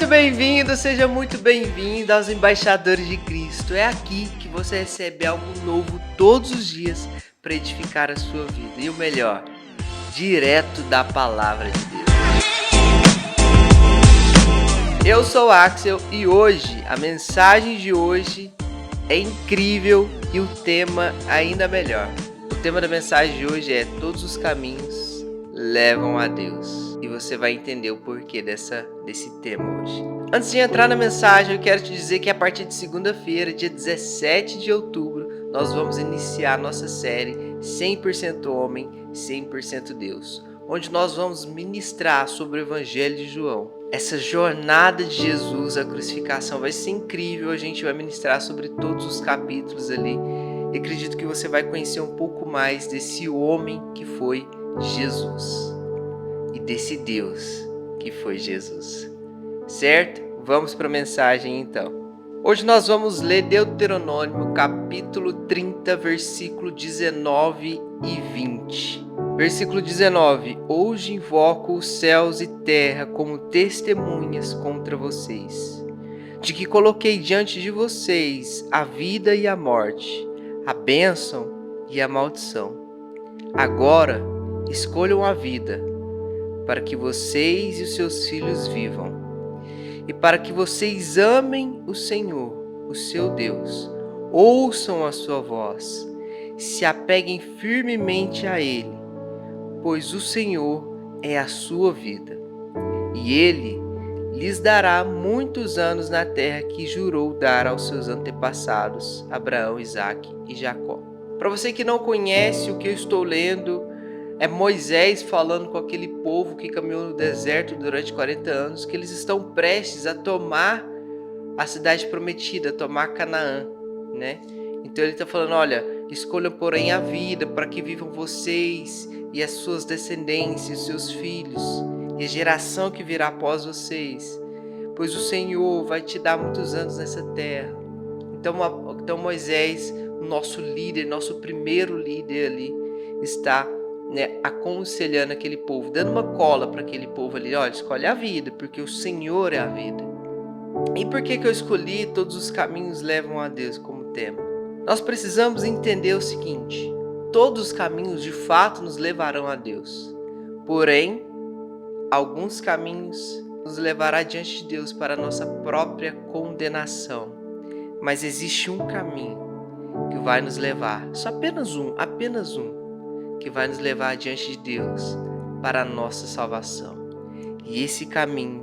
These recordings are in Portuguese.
muito bem-vindo, seja muito bem-vindo aos Embaixadores de Cristo. É aqui que você recebe algo novo todos os dias para edificar a sua vida. E o melhor, direto da Palavra de Deus. Eu sou o Axel e hoje, a mensagem de hoje é incrível e o tema ainda melhor. O tema da mensagem de hoje é: todos os caminhos levam a Deus. E você vai entender o porquê desse tema hoje. Antes de entrar na mensagem, eu quero te dizer que a partir de segunda-feira, dia 17 de outubro, nós vamos iniciar nossa série 100% Homem, 100% Deus, onde nós vamos ministrar sobre o Evangelho de João. Essa jornada de Jesus, a crucificação, vai ser incrível. A gente vai ministrar sobre todos os capítulos ali. E acredito que você vai conhecer um pouco mais desse homem que foi Jesus e desse Deus que foi Jesus. Certo? Vamos para a mensagem então. Hoje nós vamos ler Deuteronômio capítulo 30, versículo 19 e 20. Versículo 19: Hoje invoco os céus e terra como testemunhas contra vocês, de que coloquei diante de vocês a vida e a morte, a bênção e a maldição. Agora escolham a vida, para que vocês e os seus filhos vivam, e para que vocês amem o Senhor, o seu Deus, ouçam a sua voz, se apeguem firmemente a Ele, pois o Senhor é a sua vida, e Ele lhes dará muitos anos na terra que jurou dar aos seus antepassados, Abraão, Isaque e Jacó. Para você que não conhece, o que eu estou lendo é Moisés falando com aquele povo que caminhou no deserto durante 40 anos, que eles estão prestes a tomar a cidade prometida, a tomar Canaã, né? Então ele está falando: olha, escolham porém a vida, para que vivam vocês e as suas descendências, os seus filhos, e a geração que virá após vocês, pois o Senhor vai te dar muitos anos nessa terra. Então Moisés, o nosso líder, nosso primeiro líder ali, está aconselhando aquele povo, dando uma cola para aquele povo ali: olha, escolhe a vida, porque o Senhor é a vida. E por que eu escolhi todos os caminhos levam a Deus como tema? Nós precisamos entender o seguinte: todos os caminhos de fato nos levarão a Deus, porém, alguns caminhos nos levará diante de Deus para a nossa própria condenação. Mas existe um caminho que vai nos levar, só apenas um, que vai nos levar diante de Deus para a nossa salvação. E esse caminho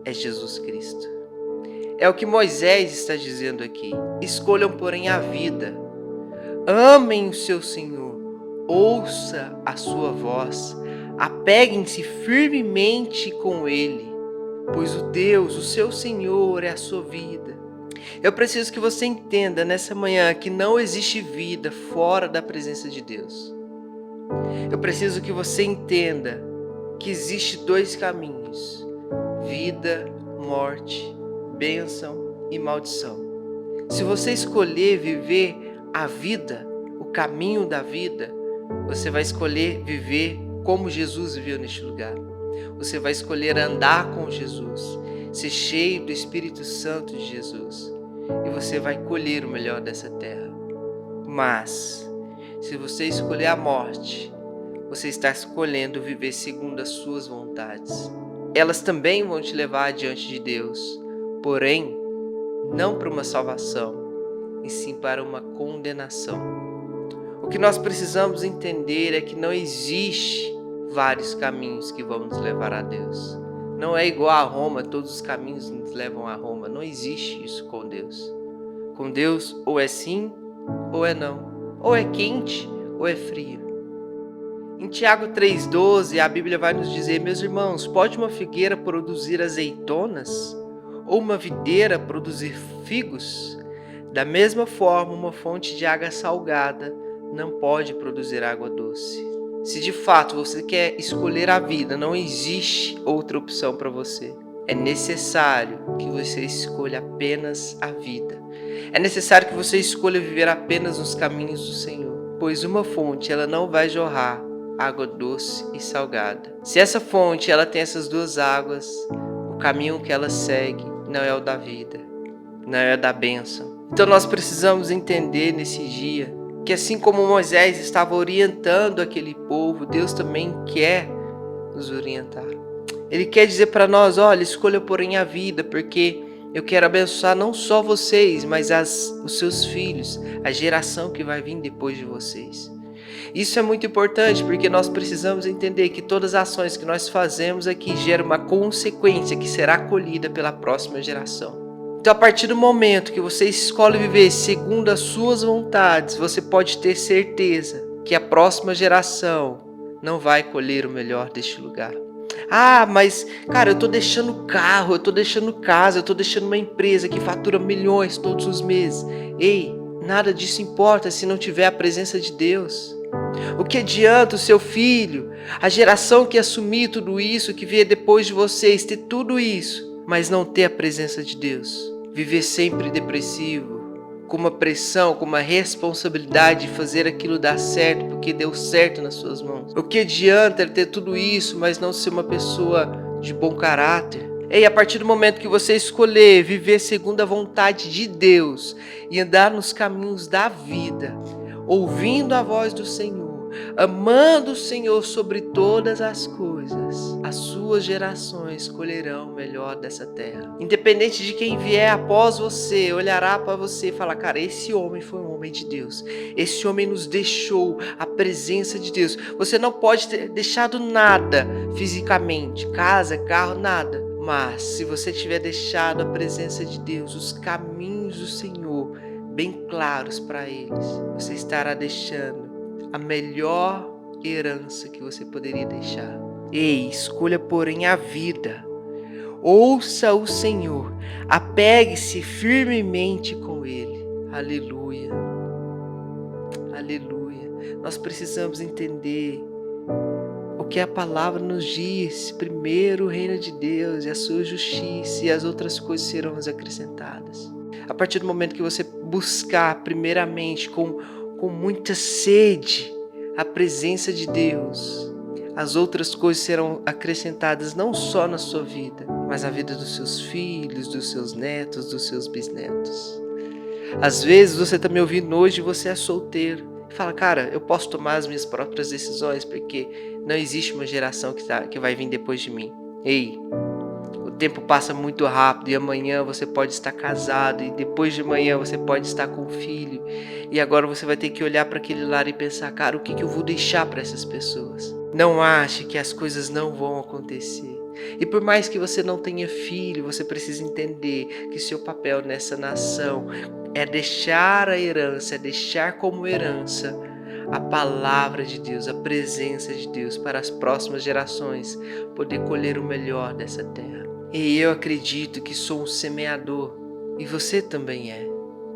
é Jesus Cristo. É o que Moisés está dizendo aqui: escolham porém a vida, amem o seu Senhor, ouça a sua voz, apeguem-se firmemente com Ele, pois o Deus, o seu Senhor, é a sua vida. Eu preciso que você entenda nessa manhã que não existe vida fora da presença de Deus. Eu preciso que você entenda que existe dois caminhos: vida, morte, bênção e maldição. Se você escolher viver a vida, o caminho da vida, você vai escolher viver como Jesus viveu neste lugar. Você vai escolher andar com Jesus, ser cheio do Espírito Santo de Jesus, e você vai colher o melhor dessa terra. Mas, se você escolher a morte, você está escolhendo viver segundo as suas vontades. Elas também vão te levar diante de Deus, porém, não para uma salvação, e sim para uma condenação. O que nós precisamos entender é que não existe vários caminhos que vão nos levar a Deus. Não é igual a Roma, todos os caminhos nos levam a Roma. Não existe isso com Deus. Com Deus, ou é sim, ou é não. Ou é quente, ou é frio. Em Tiago 3,12, a Bíblia vai nos dizer: meus irmãos, pode uma figueira produzir azeitonas? Ou uma videira produzir figos? Da mesma forma, uma fonte de água salgada não pode produzir água doce. Se de fato você quer escolher a vida, não existe outra opção para você. É necessário que você escolha apenas a vida. É necessário que você escolha viver apenas nos caminhos do Senhor, pois uma fonte ela não vai jorrar água doce e salgada. Se essa fonte ela tem essas duas águas, O caminho que ela segue não é o da vida, não é o da bênção. Então nós precisamos entender nesse dia que assim como Moisés estava orientando aquele povo, Deus também quer nos orientar. Ele quer dizer para nós, olha, escolha porém a vida, porque eu quero abençoar não só vocês, mas os seus filhos, a geração que vai vir depois de vocês. Isso é muito importante, porque nós precisamos entender que todas as ações que nós fazemos aqui geram uma consequência que será colhida pela próxima geração. Então, a partir do momento que você escolhe viver segundo as suas vontades, você pode ter certeza que a próxima geração não vai colher o melhor deste lugar. Ah, mas, cara, eu tô deixando carro, eu tô deixando casa, eu tô deixando uma empresa que fatura milhões todos os meses. Ei, nada disso importa se não tiver a presença de Deus. O que adianta o seu filho, a geração que assumir tudo isso, que vier depois de vocês, ter tudo isso, mas não ter a presença de Deus? Viver sempre depressivo, com uma pressão, com uma responsabilidade de fazer aquilo dar certo, porque deu certo nas suas mãos. O que adianta ele ter tudo isso, mas não ser uma pessoa de bom caráter? E a partir do momento que você escolher viver segundo a vontade de Deus e andar nos caminhos da vida, ouvindo a voz do Senhor, amando o Senhor sobre todas as coisas, as suas gerações colherão o melhor dessa terra. Independente de quem vier após você, olhará para você e falar, cara, esse homem foi um homem de Deus. Esse homem nos deixou a presença de Deus. Você não pode ter deixado nada fisicamente, casa, carro, nada. Mas se você tiver deixado a presença de Deus, os caminhos do Senhor bem claros para eles, você estará deixando a melhor herança que você poderia deixar. Ei, escolha porém a vida. Ouça o Senhor, apegue-se firmemente com Ele. Aleluia, aleluia. Nós precisamos entender o que a palavra nos diz. Primeiro o reino de Deus e a sua justiça, e as outras coisas serão nos acrescentadas. A partir do momento que você buscar primeiramente com muita sede a presença de Deus, as outras coisas serão acrescentadas não só na sua vida, mas na vida dos seus filhos, dos seus netos, dos seus bisnetos. Às vezes você está me ouvindo hoje e você é solteiro. Fala, cara, eu posso tomar as minhas próprias decisões porque não existe uma geração que vai vir depois de mim. Ei, o tempo passa muito rápido e amanhã você pode estar casado e depois de amanhã você pode estar com um filho. E agora você vai ter que olhar para aquele lar e pensar, cara, o que eu vou deixar para essas pessoas? Não ache que as coisas não vão acontecer. E por mais que você não tenha filho, você precisa entender que seu papel nessa nação é deixar a herança, é deixar como herança a palavra de Deus, a presença de Deus para as próximas gerações poder colher o melhor dessa terra. E eu acredito que sou um semeador e você também é.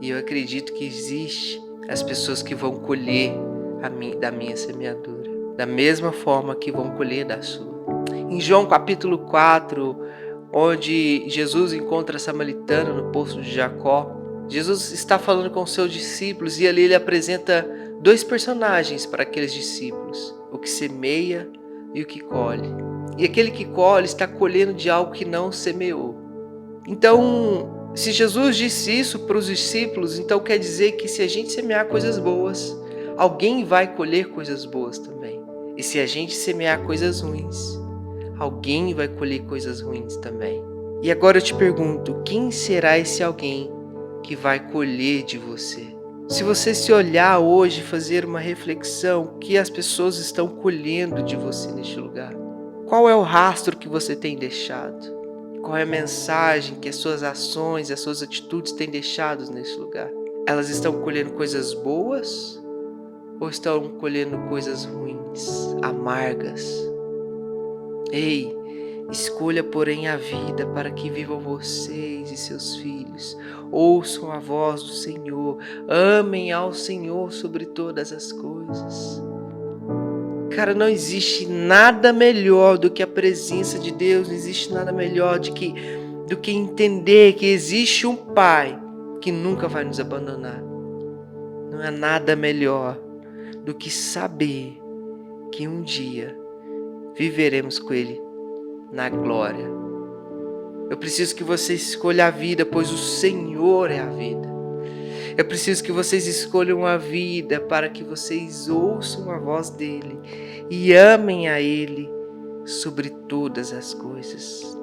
E eu acredito que existe as pessoas que vão colher da minha semeadura, da mesma forma que vão colher da sua. Em João capítulo 4, onde Jesus encontra a samaritana no poço de Jacó, Jesus está falando com seus discípulos e ali ele apresenta dois personagens para aqueles discípulos, o que semeia e o que colhe. E aquele que colhe está colhendo de algo que não semeou. Então, se Jesus disse isso para os discípulos, então quer dizer que se a gente semear coisas boas, alguém vai colher coisas boas também. E se a gente semear coisas ruins, alguém vai colher coisas ruins também. E agora eu te pergunto, quem será esse alguém que vai colher de você? Se você se olhar hoje e fazer uma reflexão, o que as pessoas estão colhendo de você neste lugar? Qual é o rastro que você tem deixado? Qual é a mensagem que as suas ações, as suas atitudes têm deixado nesse lugar? Elas estão colhendo coisas boas ou estão colhendo coisas ruins, amargas? Ei, escolha porém a vida para que vivam vocês e seus filhos. Ouçam a voz do Senhor, amem ao Senhor sobre todas as coisas. Cara, não existe nada melhor do que a presença de Deus, não existe nada melhor do que entender que existe um Pai que nunca vai nos abandonar. Não há nada melhor do que saber que um dia viveremos com Ele na glória. Eu preciso que você escolha a vida, pois o Senhor é a vida. Eu preciso que vocês escolham a vida para que vocês ouçam a voz dele e amem a ele sobre todas as coisas.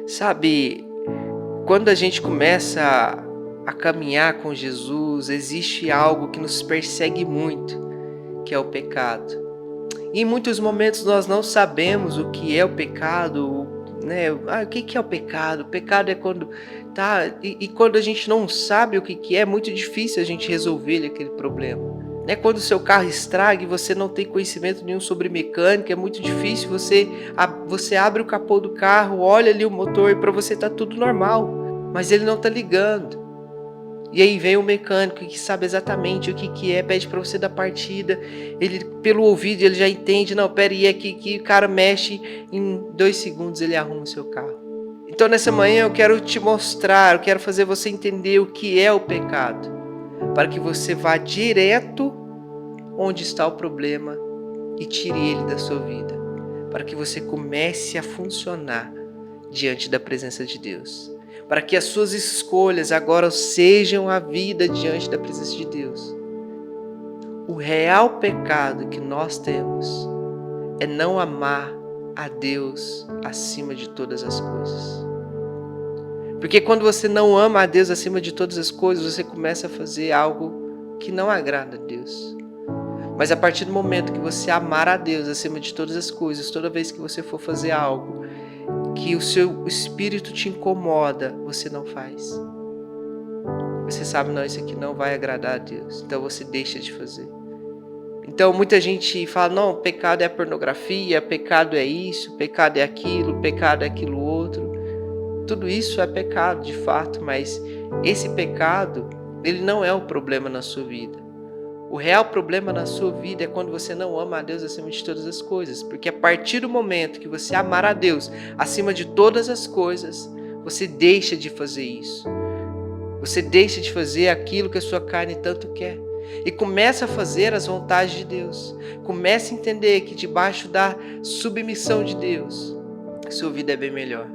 Sabe, quando a gente começa a caminhar com Jesus, existe algo que nos persegue muito, que é o pecado. E em muitos momentos nós não sabemos o que é o pecado, né? O que é o pecado? O pecado é quando e quando a gente não sabe o que é muito difícil a gente resolver aquele problema. Né? Quando o seu carro estraga e você não tem conhecimento nenhum sobre mecânica, é muito difícil. Você abre o capô do carro, olha ali o motor e para você tá tudo normal, mas ele não tá ligando. E aí vem o mecânico que sabe exatamente o que é, pede para você dar partida, ele pelo ouvido ele já entende, não, pera aí, que o cara mexe, em 2 segundos ele arruma o seu carro. Então nessa manhã eu quero te mostrar, eu quero fazer você entender o que é o pecado, para que você vá direto onde está o problema e tire ele da sua vida, para que você comece a funcionar diante da presença de Deus. Para que as suas escolhas agora sejam a vida diante da presença de Deus. O real pecado que nós temos é não amar a Deus acima de todas as coisas. Porque quando você não ama a Deus acima de todas as coisas, você começa a fazer algo que não agrada a Deus. Mas a partir do momento que você amar a Deus acima de todas as coisas, toda vez que você for fazer algo que o seu espírito te incomoda, você não faz. Você sabe, não, isso aqui não vai agradar a Deus. Então você deixa de fazer. Então muita gente fala, não, pecado é a pornografia, pecado é isso, pecado é aquilo outro. Tudo isso é pecado de fato, mas esse pecado, ele não é o problema na sua vida. O real problema na sua vida é quando você não ama a Deus acima de todas as coisas. Porque a partir do momento que você amar a Deus acima de todas as coisas, você deixa de fazer isso. Você deixa de fazer aquilo que a sua carne tanto quer. E começa a fazer as vontades de Deus. Começa a entender que debaixo da submissão de Deus, a sua vida é bem melhor.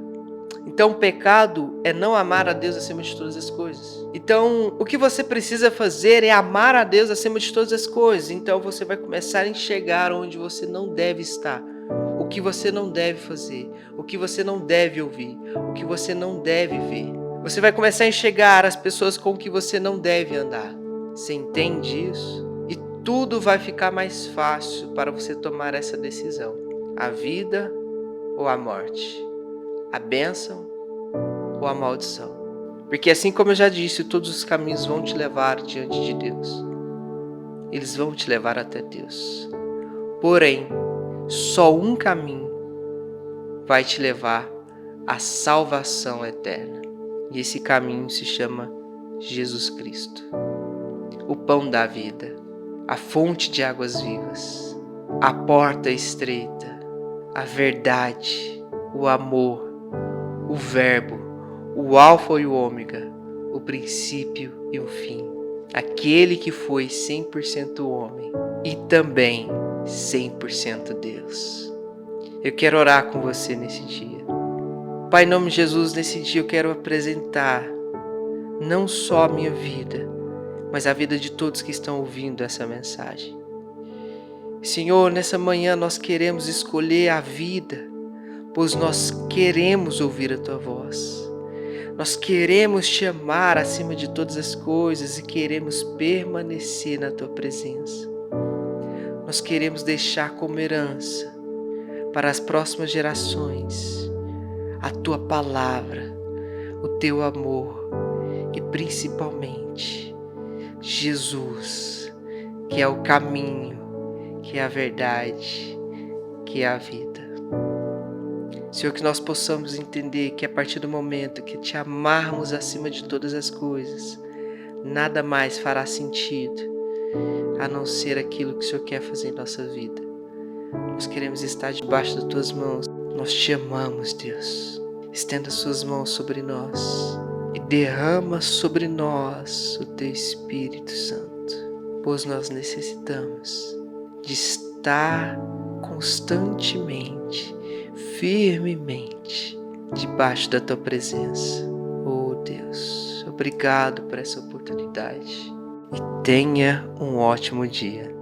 Então o pecado é não amar a Deus acima de todas as coisas. Então o que você precisa fazer é amar a Deus acima de todas as coisas. Então você vai começar a enxergar onde você não deve estar, o que você não deve fazer, o que você não deve ouvir, o que você não deve ver. Você vai começar a enxergar as pessoas com que você não deve andar. Você entende isso? E tudo vai ficar mais fácil para você tomar essa decisão. A vida ou a morte? A bênção ou a maldição? Porque assim como eu já disse, todos os caminhos vão te levar diante de Deus. Eles vão te levar até Deus. Porém, só um caminho vai te levar à salvação eterna. E esse caminho se chama Jesus Cristo. O pão da vida, a fonte de águas vivas, a porta estreita, a verdade, o amor, o verbo, o alfa e o ômega, o princípio e o fim. Aquele que foi 100% homem e também 100% Deus. Eu quero orar com você nesse dia. Pai, em nome de Jesus, nesse dia eu quero apresentar não só a minha vida, mas a vida de todos que estão ouvindo essa mensagem. Senhor, nessa manhã nós queremos escolher a vida, pois nós queremos ouvir a Tua voz. Nós queremos te amar acima de todas as coisas e queremos permanecer na Tua presença. Nós queremos deixar como herança para as próximas gerações a Tua palavra, o Teu amor e principalmente Jesus, que é o caminho, que é a verdade, que é a vida. Senhor, que nós possamos entender que a partir do momento que te amarmos acima de todas as coisas, nada mais fará sentido a não ser aquilo que o Senhor quer fazer em nossa vida. Nós queremos estar debaixo das Tuas mãos. Nós te amamos, Deus. Estenda as Suas mãos sobre nós e derrama sobre nós o Teu Espírito Santo, pois nós necessitamos de estar constantemente, firmemente debaixo da tua presença. Oh Deus, obrigado por essa oportunidade e tenha um ótimo dia.